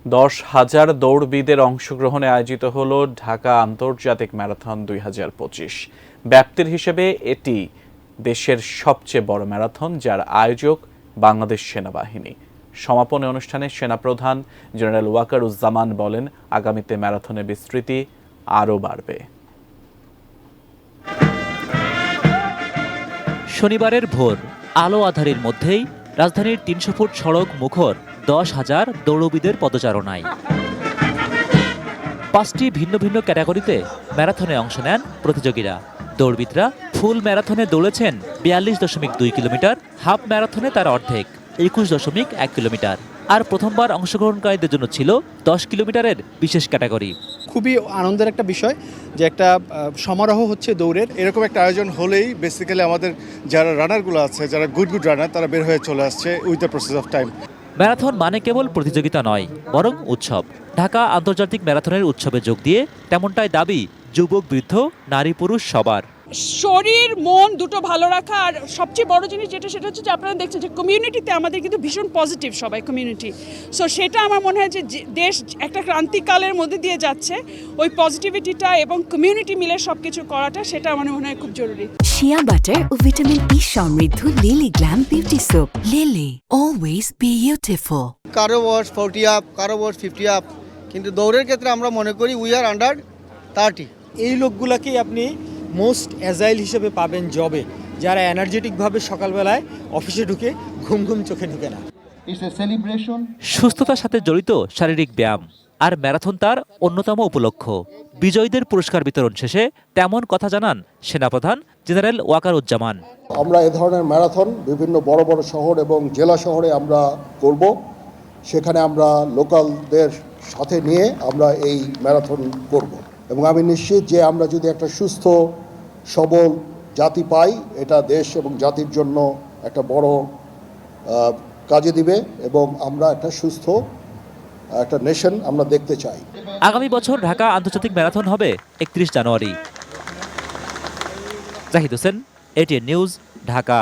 10,000 দৌড়বিদের অংশগ্রহণে আয়োজিত হলো ঢাকা আন্তর্জাতিক ম্যারাথন 2025। ব্যাপ্তির হিসেবে এটি দেশের সবচেয়ে বড় ম্যারাথন, যার আয়োজক বাংলাদেশ সেনাবাহিনী। সমাপনী অনুষ্ঠানে সেনাপ্রধান জেনারেল ওয়াকারুজ্জামান বলেন, আগামীতে ম্যারাথনের বিস্তৃতি আরও বাড়বে। শনিবারের ভোর আলো আঁধারির মধ্যেই রাজধানীর 300 ফুট সড়ক মুখর 10,000 দৌড়বিদের পদচারণায়। 5টি ভিন্ন ভিন্ন ক্যাটাগরিতে ম্যারাথনে অংশ নেন প্রতিযোগীরা। দৌড়বিদরা ফুল ম্যারাথনে দৌড়েছেন 42.2 কিলোমিটার, হাফ ম্যারাথনে তার অর্ধেক 21.1 কিলোমিটার। আর প্রথমবার অংশগ্রহণকারীদের জন্য ছিল 10 কিলোমিটারের বিশেষ ক্যাটাগরি। খুবই আনন্দের একটা বিষয় যে একটা সমারোহ হচ্ছে দৌড়ের। এরকম একটা আয়োজন হলেই বেসিক্যালি আমাদের যারা রানারগুলো আছে, যারা গুড রানার, তারা বের হয়ে চলে আসছে with the process of time. Marathon মানে কেবল প্রতিযোগিতা নয়, বরং উৎসব। ঢাকা আন্তর্জাতিক ম্যারাথনের উৎসবে যোগ দিয়ে তেমনটাই দাবি যুবক, বৃদ্ধ, নারী, পুরুষ সবার। শরীর মন দুটো ভালো রাখা, আর সবচেয়ে বড় জিনিস সেটা হচ্ছে যে আপনারা দেখছেন যে কমিউনিটিতে আমাদের কিন্তু ভীষণ পজিটিভ সবাই কমিউনিটি। সো সেটা আমার মনে হয় যে দেশ একটা ক্রান্তিকালের মধ্যে দিয়ে যাচ্ছে, ওই পজিটিভিটিটা এবং কমিউনিটি মিলে সব কিছু করাটা, সেটা আমার মনে হয় খুব জরুরি। শিয়া বাটার ও ভিটামিন ই সমৃদ্ধ lily glam beauty soap. Lily, always beautiful. কারো বয়স 40 আপ, কারো বয়স 50 আপ, কিন্তু দৌড়ের ক্ষেত্রে আমরা মনে করি উই আর আন্ডার 30। এই লোকগুলাকেই আপনি মোস্ট অ্যাজাইল হিসেবে পাবেন জবে, যারা এনার্জেটিকভাবে সকালবেলায় অফিসে ঢুকে ঘুম চোখে ঢুকে না। সুস্থতার সাথে জড়িত শারীরিক ব্যায়াম আর ম্যারাথন তার অন্যতম উপলক্ষ। বিজয়ীদের পুরস্কার বিতরণ শেষে তেমন কথা জানান সেনাপ্রধান জেনারেল ওয়াকারুজ্জামান। আমরা এ ধরনের ম্যারাথন বিভিন্ন বড় বড় শহর এবং জেলা শহরে আমরা করব। সেখানে আমরা লোকালদের সাথে নিয়ে আমরা এই ম্যারাথন করব এবং আমি নিশ্চিত যে আমরা যদি একটা সুস্থ সবল জাতি পাই, এটা দেশ এবং জাতির জন্য একটা বড় কাজে দিবে এবং আমরা একটা সুস্থ একটা নেশন আমরা দেখতে চাই। আগামী বছর ঢাকা আন্তর্জাতিক ম্যারাথন হবে 31 জানুয়ারি। Zahid Hossain, ATN News, Dhaka.